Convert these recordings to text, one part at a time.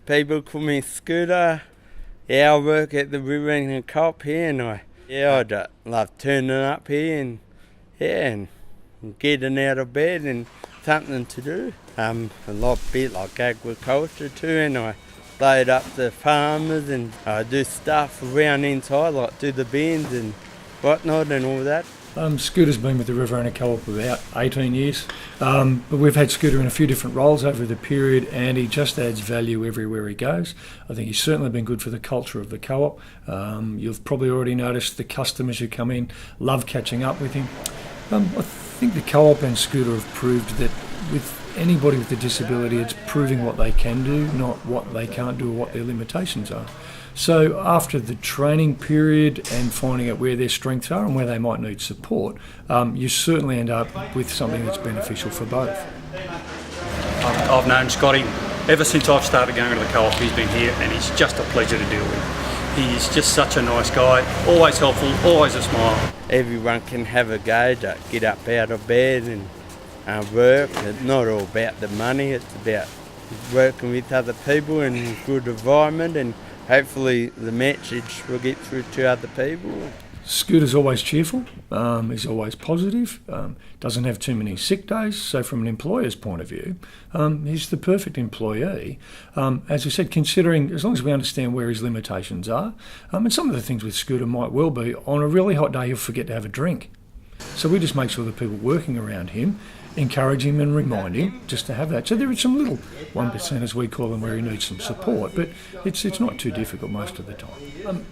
People call me Scoota. Yeah, I work at the Riverina Co-op here, and I love turning up here and getting out of bed and something to do. A bit like agriculture too, and I load up the farmers and I do stuff around inside, like do the bins and whatnot and all that. Scooter's been with the Riverina Co-op about 18 years, but we've had Scooter in a few different roles over the period, and he just adds value everywhere he goes. I think he's certainly been good for the culture of the co-op. You've probably already noticed the customers who come in love catching up with him. I think the co-op and Scooter have proved that with anybody with a disability, it's proving what they can do, not what they can't do or what their limitations are. So after the training period and finding out where their strengths are and where they might need support, you certainly end up with something that's beneficial for both. I've known Scotty ever since I've started going to the co-op. He's been here and he's just a pleasure to deal with. He's just such a nice guy, always helpful, always a smile. Everyone can have a go to get up out of bed and work. It's not all about the money, it's about working with other people in a good environment, and hopefully the message will get through to other people. Scooter's always cheerful, he's always positive, doesn't have too many sick days, so from an employer's point of view, he's the perfect employee. As I said, considering, as long as we understand where his limitations are, and some of the things with Scooter might well be, on a really hot day he'll forget to have a drink. So we just make sure the people working around him encourage him and remind him just to have that. So there are some little 1%, as we call them, where he needs some support, but it's not too difficult most of the time.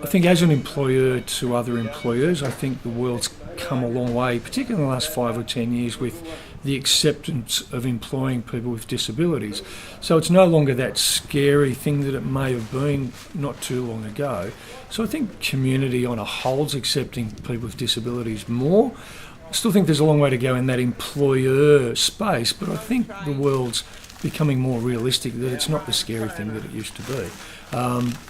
I think as an employer to other employers, I think the world's come a long way, particularly in the last 5 or 10 years, with the acceptance of employing people with disabilities. So it's no longer that scary thing that it may have been not too long ago. So I think community on a whole's accepting people with disabilities more. I still think there's a long way to go in that employer space, but I think the world's becoming more realistic, that it's not the scary thing that it used to be.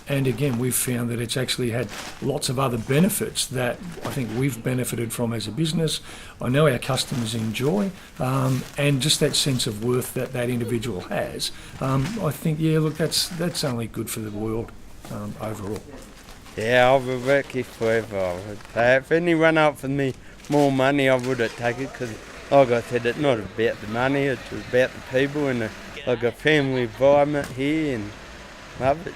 And again, we've found that it's actually had lots of other benefits that I think we've benefited from as a business. I know our customers enjoy, and just that sense of worth that individual has. I think, that's only good for the world overall. Yeah, I'll be working forever. If anyone offered me more money, I would have taken it, because, like I said, it's not about the money, it's about the people and a family environment here, and love it.